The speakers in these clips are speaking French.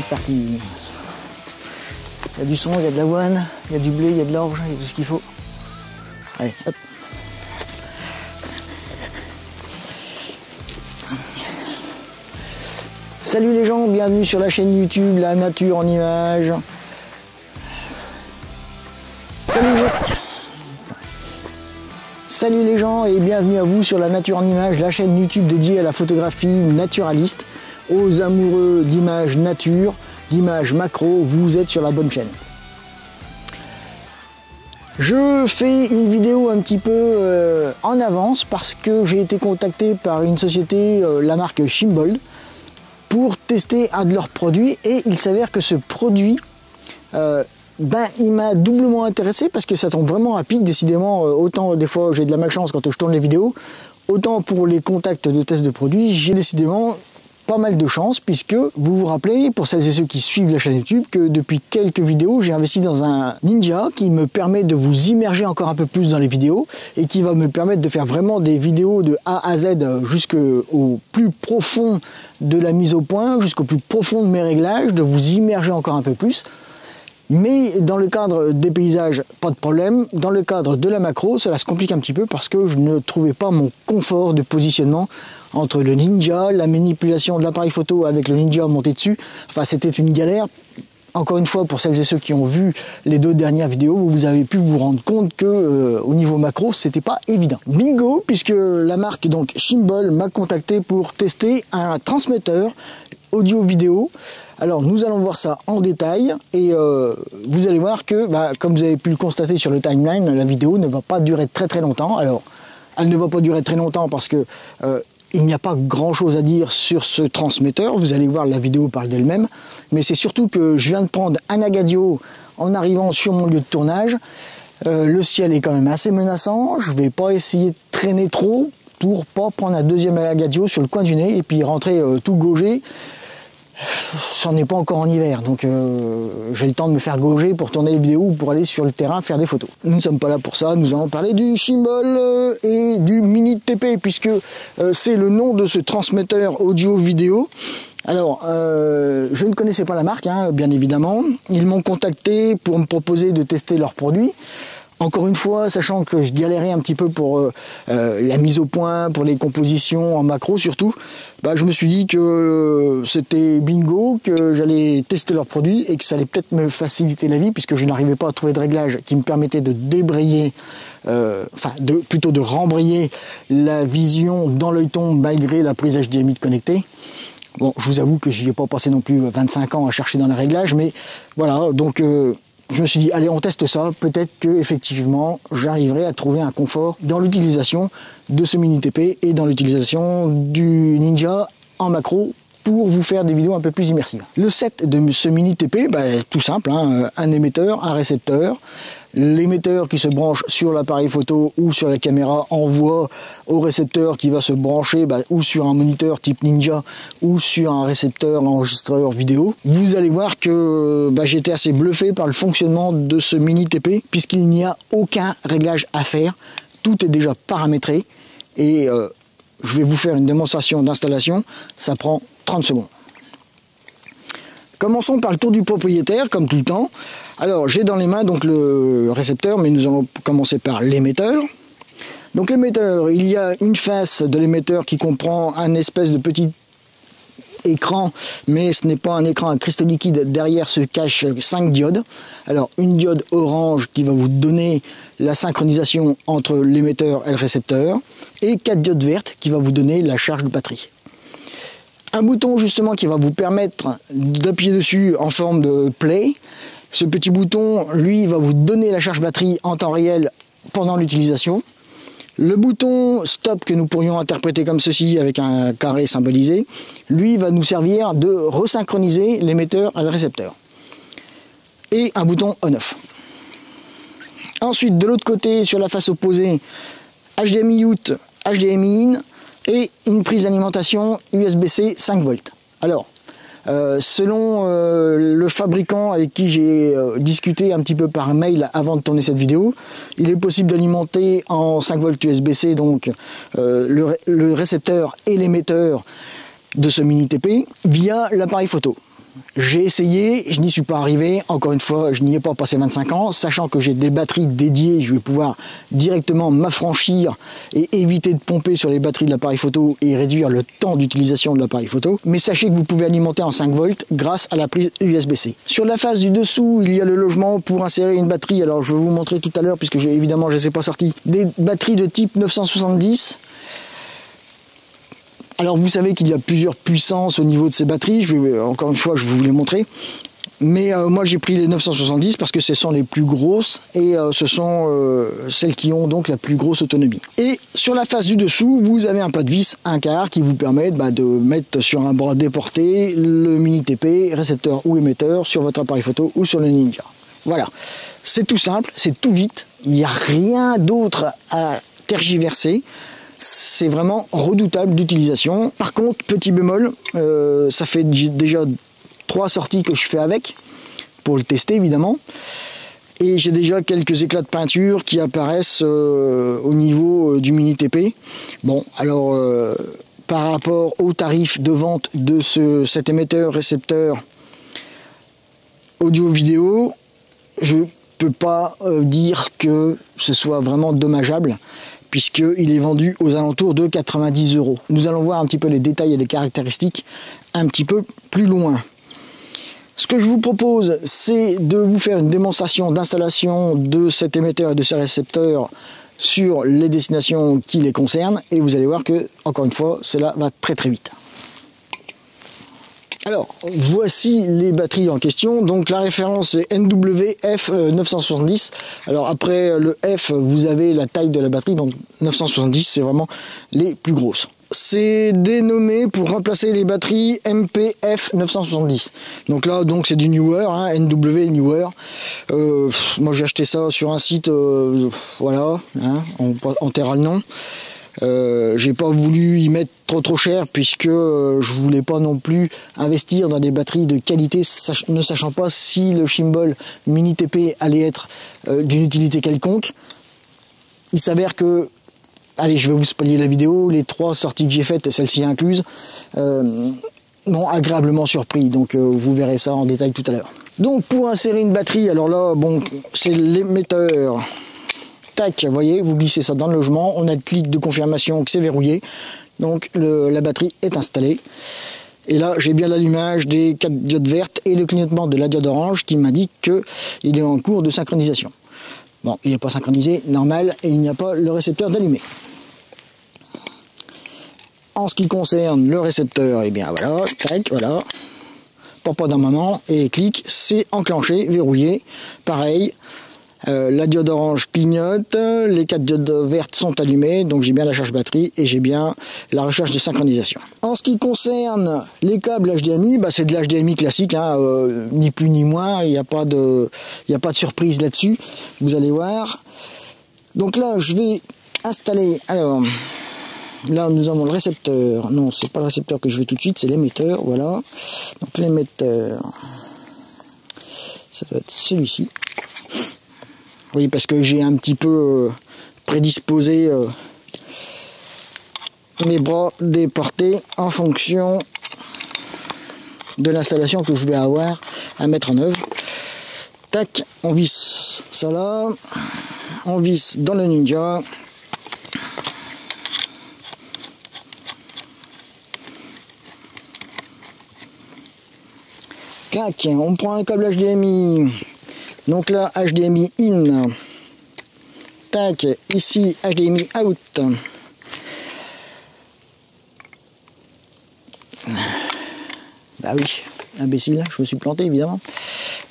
C'est parti. Il y a du son, il y a de l'avoine, il y a du blé, il y a de l'orge, il y a tout ce qu'il faut. Allez, hop. Salut les gens, bienvenue sur la chaîne YouTube La Nature en Images. Salut les gens et bienvenue à vous sur La Nature en Images, la chaîne YouTube dédiée à la photographie naturaliste, aux amoureux d'images nature, d'images macro, vous êtes sur la bonne chaîne. Je fais une vidéo un petit peu en avance parce que j'ai été contacté par une société, la marque Chimbold, pour tester un de leurs produits et il s'avère que ce produit, il m'a doublement intéressé parce que ça tombe vraiment à pic, décidément, autant des fois j'ai de la malchance quand je tourne les vidéos, autant pour les contacts de tests de produits, j'ai décidément pas mal de chance puisque vous vous rappelez, pour celles et ceux qui suivent la chaîne YouTube, que depuis quelques vidéos j'ai investi dans un Ninja qui me permet de vous immerger encore un peu plus dans les vidéos et qui va me permettre de faire vraiment des vidéos de A à Z jusqu'au plus profond de la mise au point, jusqu'au plus profond de mes réglages, de vous immerger encore un peu plus. Mais dans le cadre des paysages, pas de problème. Dans le cadre de la macro, cela se complique un petit peu parce que je ne trouvais pas mon confort de positionnement entre le Ninja, la manipulation de l'appareil photo avec le Ninja monté dessus. Enfin, c'était une galère. Encore une fois, pour celles et ceux qui ont vu les deux dernières vidéos, vous avez pu vous rendre compte que au niveau macro, c'était pas évident. Bingo, puisque la marque donc Chimbold m'a contacté pour tester un transmetteur audio-vidéo. Alors nous allons voir ça en détail et vous allez voir que, comme vous avez pu le constater sur le timeline, la vidéo ne va pas durer très longtemps. Alors elle ne va pas durer très longtemps parce que il n'y a pas grand chose à dire sur ce transmetteur, vous allez voir, la vidéo parle d'elle-même, mais c'est surtout que je viens de prendre un Agadio en arrivant sur mon lieu de tournage. Le ciel est quand même assez menaçant, je vais pas essayer de traîner trop pour pas prendre un deuxième Agadio sur le coin du nez et puis rentrer tout gaugé. Ça n'est pas encore en hiver, donc j'ai le temps de me faire gauger pour tourner les vidéos ou pour aller sur le terrain faire des photos. Nous ne sommes pas là pour ça, nous allons parler du Chimbold et du Mini TP, puisque c'est le nom de ce transmetteur audio-vidéo. Alors, je ne connaissais pas la marque, bien évidemment. Ils m'ont contacté pour me proposer de tester leurs produits. Encore une fois, sachant que je galérais un petit peu pour la mise au point, pour les compositions en macro surtout, je me suis dit que c'était bingo, que j'allais tester leurs produits et que ça allait peut-être me faciliter la vie puisque je n'arrivais pas à trouver de réglage qui me permettait de débrayer, plutôt de rembrayer la vision dans l'œilleton malgré la prise HDMI connectée. Bon, je vous avoue que j'y ai pas passé non plus 25 ans à chercher dans les réglages, mais voilà, donc je me suis dit, allez, on teste ça, peut-être que effectivement j'arriverai à trouver un confort dans l'utilisation de ce Mini TP et dans l'utilisation du Ninja en macro pour vous faire des vidéos un peu plus immersives. Le set de ce Mini TP, tout simple, un émetteur, un récepteur. L'émetteur qui se branche sur l'appareil photo ou sur la caméra envoie au récepteur qui va se brancher ou sur un moniteur type Ninja ou sur un récepteur enregistreur vidéo. Vous allez voir que j'étais assez bluffé par le fonctionnement de ce Mini TP puisqu'il n'y a aucun réglage à faire. Tout est déjà paramétré et je vais vous faire une démonstration d'installation. Ça prend 30 secondes. Commençons par le tour du propriétaire, comme tout le temps. Alors, j'ai dans les mains donc le récepteur, mais nous allons commencer par l'émetteur. Donc l'émetteur, il y a une face de l'émetteur qui comprend un espèce de petit écran, mais ce n'est pas un écran à cristaux liquides. Derrière se cachent 5 diodes. Alors, une diode orange qui va vous donner la synchronisation entre l'émetteur et le récepteur, et 4 diodes vertes qui va vous donner la charge de batterie. Un bouton justement qui va vous permettre d'appuyer dessus en forme de play. Ce petit bouton, lui, va vous donner la charge batterie en temps réel pendant l'utilisation. Le bouton stop que nous pourrions interpréter comme ceci avec un carré symbolisé, lui va nous servir de resynchroniser l'émetteur à le récepteur. Et un bouton on-off. Ensuite, de l'autre côté, sur la face opposée, HDMI out, HDMI in, et une prise d'alimentation USB-C 5 volts. Alors, selon le fabricant avec qui j'ai discuté un petit peu par mail avant de tourner cette vidéo, il est possible d'alimenter en 5 volts USB-C donc le récepteur et l'émetteur de ce Mini TP via l'appareil photo. J'ai essayé, je n'y suis pas arrivé. Encore une fois, je n'y ai pas passé 25 ans. Sachant que j'ai des batteries dédiées, je vais pouvoir directement m'affranchir et éviter de pomper sur les batteries de l'appareil photo et réduire le temps d'utilisation de l'appareil photo. Mais sachez que vous pouvez alimenter en 5 volts grâce à la prise USB-C. Sur la face du dessous, il y a le logement pour insérer une batterie. Alors je vais vous montrer tout à l'heure, puisque évidemment je ne les ai pas sortis. Des batteries de type 970. Alors vous savez qu'il y a plusieurs puissances au niveau de ces batteries, encore une fois je vais vous les montrer. Mais moi j'ai pris les 970 parce que ce sont les plus grosses et ce sont celles qui ont donc la plus grosse autonomie. Et sur la face du dessous, vous avez un pas de vis, un quart qui vous permet de mettre sur un bras déporté le mini TP, récepteur ou émetteur sur votre appareil photo ou sur le Ninja. Voilà, c'est tout simple, c'est tout vite, il n'y a rien d'autre à tergiverser. C'est vraiment redoutable d'utilisation. Par contre, petit bémol, ça fait déjà 3 sorties que je fais avec, pour le tester évidemment. Et j'ai déjà quelques éclats de peinture qui apparaissent au niveau du mini TP. Bon, alors par rapport au tarif de vente de cet émetteur récepteur audio-vidéo, je peux pas dire que ce soit vraiment dommageable, puisqu'il est vendu aux alentours de 90 €. Nous allons voir un petit peu les détails et les caractéristiques un petit peu plus loin. Ce que je vous propose, c'est de vous faire une démonstration d'installation de cet émetteur et de ce récepteur sur les destinations qui les concernent, et vous allez voir que, encore une fois, cela va très très vite. Alors, voici les batteries en question. Donc la référence est NWF970. Alors après le F, vous avez la taille de la batterie. Donc 970, c'est vraiment les plus grosses. C'est dénommé pour remplacer les batteries MPF970. Donc là, c'est du Newer, hein, NW Newer. Moi, j'ai acheté ça sur un site, voilà, hein, en terra le nom. J'ai pas voulu y mettre trop cher, puisque je voulais pas non plus investir dans des batteries de qualité, ne sachant pas si le Chimbal Mini TP allait être d'une utilité quelconque. Il s'avère que, allez, je vais vous spoiler la vidéo, les 3 sorties que j'ai faites, celle-ci incluse, m'ont agréablement surpris, donc vous verrez ça en détail tout à l'heure. Donc pour insérer une batterie, alors là, bon, c'est l'émetteur. Tac, vous voyez, vous glissez ça dans le logement, on a le clic de confirmation que c'est verrouillé, donc la batterie est installée. Et là, j'ai bien l'allumage des 4 diodes vertes et le clignotement de la diode orange qui m'indique qu'il est en cours de synchronisation. Bon, il n'est pas synchronisé, normal, et il n'y a pas le récepteur d'allumé. En ce qui concerne le récepteur, eh bien voilà, tac, voilà, papa d'un moment, et clic, c'est enclenché, verrouillé, pareil. La diode orange clignote, les 4 diodes vertes sont allumées, donc j'ai bien la charge batterie et j'ai bien la recherche de synchronisation. En ce qui concerne les câbles HDMI, c'est de l'HDMI classique, hein, ni plus ni moins, il n'y a pas de surprise là-dessus, vous allez voir. Donc là, je vais installer, alors, là nous avons le récepteur, non, c'est pas le récepteur que je veux tout de suite, c'est l'émetteur, voilà. Donc l'émetteur, ça doit être celui-ci. Oui, parce que j'ai un petit peu prédisposé mes bras déportés en fonction de l'installation que je vais avoir à mettre en œuvre. Tac, on visse ça là, on visse dans le Ninja. Tac, on prend un câble HDMI. Donc là, HDMI in, tac, ici HDMI out. Bah oui, imbécile, je me suis planté évidemment.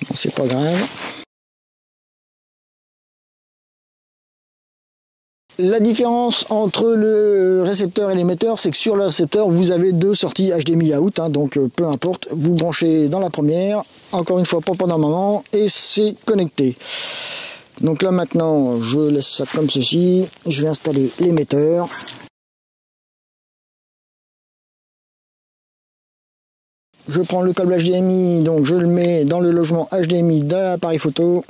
Bon, c'est pas grave. La différence entre le récepteur et l'émetteur, c'est que sur le récepteur, vous avez 2 sorties HDMI out, hein, donc peu importe, vous branchez dans la première, encore une fois pas pendant un moment, et c'est connecté. Donc là maintenant, je laisse ça comme ceci, je vais installer l'émetteur. Je prends le câble HDMI, donc je le mets dans le logement HDMI de l'appareil photo.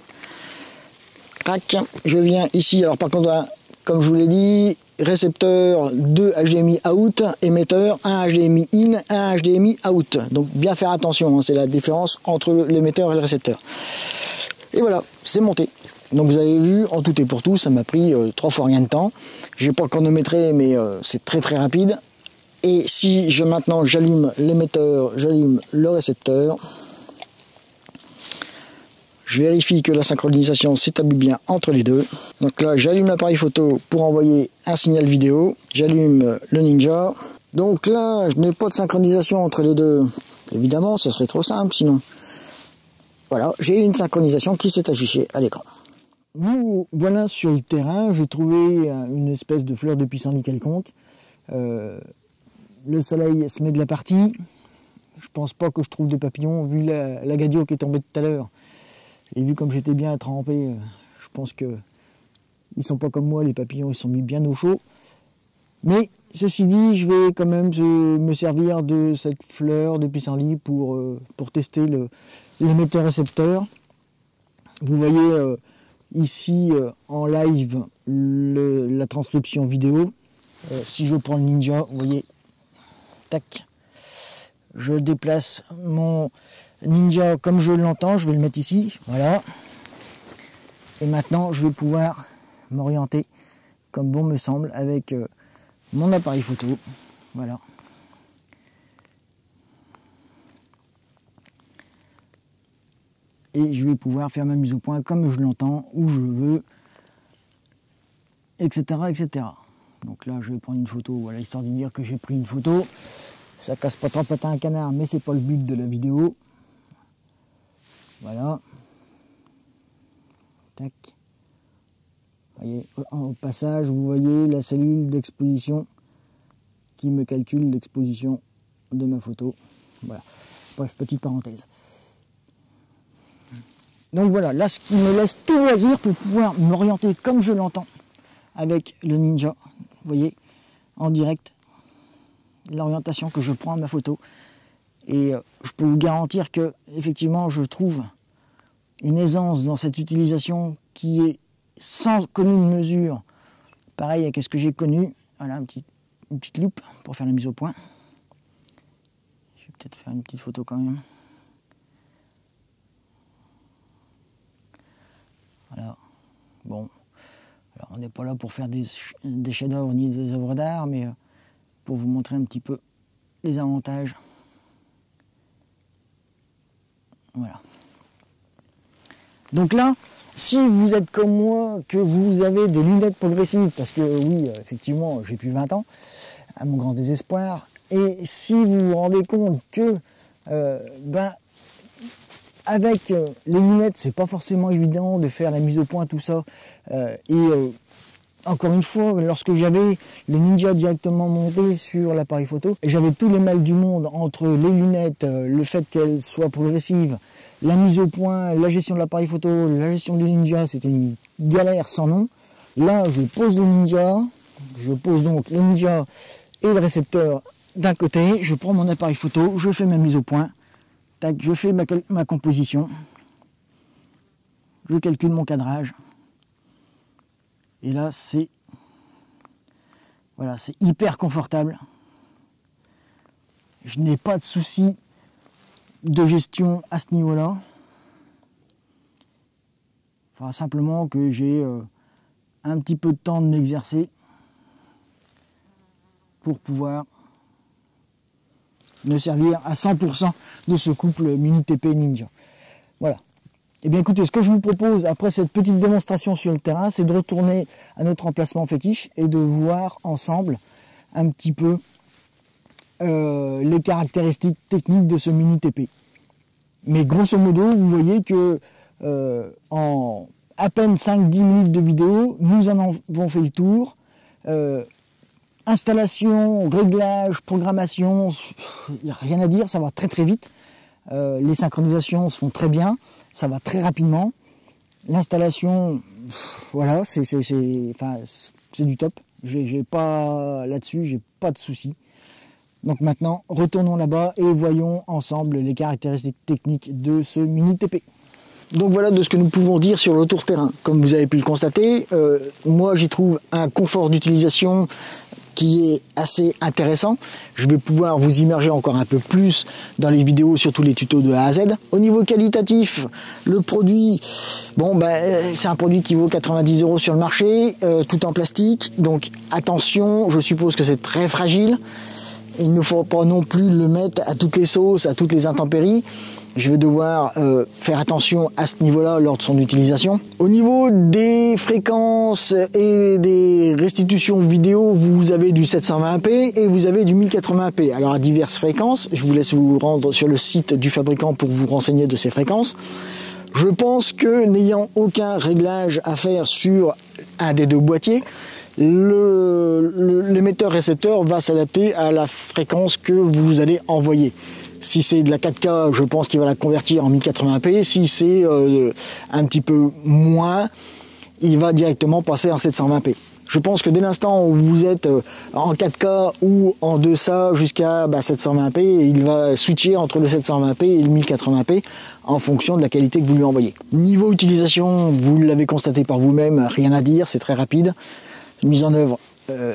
Crac, je viens ici, alors par contre, comme je vous l'ai dit, récepteur, 2 HDMI out, émetteur, 1 HDMI in, 1 HDMI out. Donc bien faire attention, hein, c'est la différence entre l'émetteur et le récepteur. Et voilà, c'est monté. Donc vous avez vu, en tout et pour tout, ça m'a pris 3 fois rien de temps. Je vais pas le chronométrer, mais c'est très très rapide. Et si maintenant j'allume l'émetteur, j'allume le récepteur, je vérifie que la synchronisation s'établit bien entre les deux. Donc là, j'allume l'appareil photo pour envoyer un signal vidéo. J'allume le Ninja. Donc là, je n'ai pas de synchronisation entre les deux. Évidemment, ce serait trop simple sinon. Voilà, j'ai une synchronisation qui s'est affichée à l'écran. Nous voilà sur le terrain. J'ai trouvé une espèce de fleur de pissenlit quelconque. Le soleil se met de la partie. Je pense pas que je trouve de papillons vu la gadio qui est tombée tout à l'heure. Et vu comme j'étais bien trempé, je pense que ils sont pas comme moi, les papillons, ils sont mis bien au chaud. Mais ceci dit, je vais quand même me servir de cette fleur de pissenlit pour tester l'émetteur récepteur. Vous voyez ici en live la transcription vidéo. Si je prends le Ninja, vous voyez, tac, je déplace mon Ninja comme je l'entends, je vais le mettre ici, voilà. Et maintenant, je vais pouvoir m'orienter comme bon me semble avec mon appareil photo, voilà. Et je vais pouvoir faire ma mise au point comme je l'entends, où je veux, etc., etc. Donc là, je vais prendre une photo, voilà, histoire de dire que j'ai pris une photo. Ça casse pas trop patin un canard, mais c'est pas le but de la vidéo. Voilà. Tac. Voyez, au passage, vous voyez la cellule d'exposition qui me calcule l'exposition de ma photo. Voilà. Bref, petite parenthèse. Donc voilà, là, ce qui me laisse tout loisir pour pouvoir m'orienter comme je l'entends avec le Ninja. Vous voyez, en direct, l'orientation que je prends à ma photo. Et je peux vous garantir que, effectivement, je trouve une aisance dans cette utilisation qui est sans commune mesure pareil à ce que j'ai connu. Voilà, une petite loupe pour faire la mise au point. Je vais peut-être faire une petite photo quand même. Voilà. Bon. Alors, on n'est pas là pour faire des chefs-d'œuvre ni des œuvres d'art, mais pour vous montrer un petit peu les avantages. Voilà. Donc là, si vous êtes comme moi, que vous avez des lunettes progressives, parce que oui, effectivement, j'ai plus 20 ans, à mon grand désespoir, et si vous vous rendez compte que avec les lunettes, c'est pas forcément évident de faire la mise au point, tout ça, encore une fois, lorsque j'avais le Ninja directement monté sur l'appareil photo, et j'avais tous les mal du monde entre les lunettes, le fait qu'elles soient progressives, la mise au point, la gestion de l'appareil photo, la gestion du Ninja, c'était une galère sans nom. Là, je pose le Ninja, je pose donc le Ninja et le récepteur d'un côté, je prends mon appareil photo, je fais ma mise au point, tac, je fais ma composition, je calcule mon cadrage. Et là, c'est hyper confortable. Je n'ai pas de souci de gestion à ce niveau-là. Enfin, simplement que j'ai un petit peu de temps de m'exercer pour pouvoir me servir à 100% de ce couple Mini TP Ninja. Voilà. Eh bien écoutez, ce que je vous propose après cette petite démonstration sur le terrain, c'est de retourner à notre emplacement fétiche et de voir ensemble un petit peu les caractéristiques techniques de ce Mini TP. Mais grosso modo, vous voyez que en à peine 5-10 minutes de vidéo, nous en avons fait le tour. Installation, réglage, programmation, il n'y a rien à dire, ça va très très vite. Les synchronisations se font très bien. Ça va très rapidement. L'installation, voilà, c'est du top. J'ai pas là-dessus, j'ai pas de soucis. Donc maintenant, retournons là-bas et voyons ensemble les caractéristiques techniques de ce Mini TP. Donc voilà de ce que nous pouvons dire sur le tour terrain. Comme vous avez pu le constater, moi j'y trouve un confort d'utilisation qui est assez intéressant. Je vais pouvoir vous immerger encore un peu plus dans les vidéos, surtout les tutos de A à Z. Au niveau qualitatif, le produit, c'est un produit qui vaut 90 € sur le marché, tout en plastique. Donc attention, je suppose que c'est très fragile. Il ne faut pas non plus le mettre à toutes les sauces, à toutes les intempéries. Je vais devoir faire attention à ce niveau-là lors de son utilisation. Au niveau des fréquences et des restitutions vidéo, vous avez du 720p et vous avez du 1080p. Alors à diverses fréquences, je vous laisse vous rendre sur le site du fabricant pour vous renseigner de ces fréquences. Je pense que n'ayant aucun réglage à faire sur un des deux boîtiers, l'émetteur-récepteur va s'adapter à la fréquence que vous allez envoyer. Si c'est de la 4K, je pense qu'il va la convertir en 1080p. Si c'est un petit peu moins, il va directement passer en 720p. Je pense que dès l'instant où vous êtes en 4K ou en deçà jusqu'à 720p, il va switcher entre le 720p et le 1080p en fonction de la qualité que vous lui envoyez. Niveau utilisation, vous l'avez constaté par vous-même, rien à dire, c'est très rapide. Mise en œuvre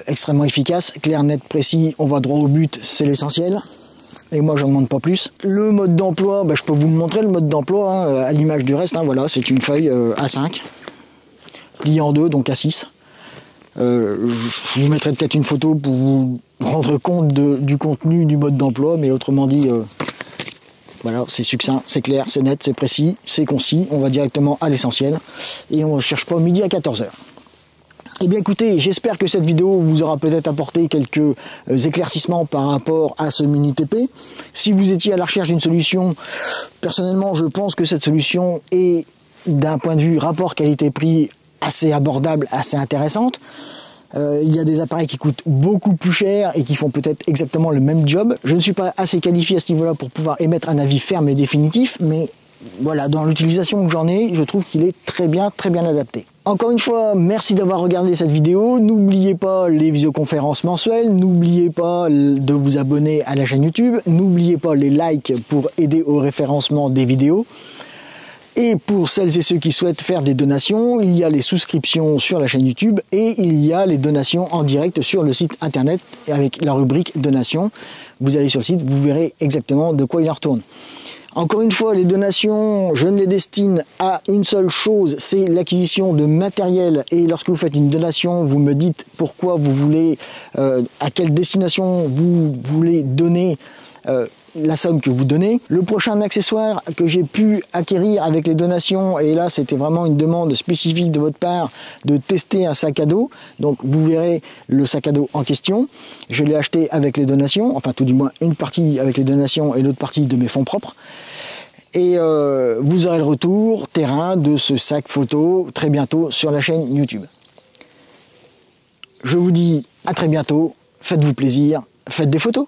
extrêmement efficace, clair, net, précis, on va droit au but, c'est l'essentiel. Et moi j'en demande pas plus. Le mode d'emploi, je peux vous montrer le mode d'emploi à l'image du reste. Voilà, c'est une feuille A5 pliée en deux, donc A6. Je vous mettrai peut-être une photo pour vous rendre compte du contenu du mode d'emploi, mais autrement dit, voilà, c'est succinct, c'est clair, c'est net, c'est précis, c'est concis. On va directement à l'essentiel et on ne cherche pas midi à 14h. Eh bien écoutez, j'espère que cette vidéo vous aura peut-être apporté quelques éclaircissements par rapport à ce Mini TP. Si vous étiez à la recherche d'une solution, personnellement je pense que cette solution est d'un point de vue rapport qualité-prix assez abordable, assez intéressante. Il y a des appareils qui coûtent beaucoup plus cher et qui font peut-être exactement le même job. Je ne suis pas assez qualifié à ce niveau-là pour pouvoir émettre un avis ferme et définitif, mais voilà, dans l'utilisation que j'en ai, je trouve qu'il est très bien adapté. Encore une fois, merci d'avoir regardé cette vidéo. N'oubliez pas les visioconférences mensuelles. N'oubliez pas de vous abonner à la chaîne YouTube. N'oubliez pas les likes pour aider au référencement des vidéos. Et pour celles et ceux qui souhaitent faire des donations, il y a les souscriptions sur la chaîne YouTube et il y a les donations en direct sur le site internet avec la rubrique donations. Vous allez sur le site, vous verrez exactement de quoi il en retourne. Encore une fois, les donations, je ne les destine à une seule chose, c'est l'acquisition de matériel. Et lorsque vous faites une donation, vous me dites pourquoi vous voulez, à quelle destination vous voulez donner la somme que vous donnez. Le prochain accessoire que j'ai pu acquérir avec les donations, et là c'était vraiment une demande spécifique de votre part de tester un sac à dos. Donc vous verrez le sac à dos en question. Je l'ai acheté avec les donations, enfin tout du moins une partie avec les donations et l'autre partie de mes fonds propres. Et vous aurez le retour terrain de ce sac photo très bientôt sur la chaîne YouTube. Je vous dis à très bientôt, faites-vous plaisir, faites des photos.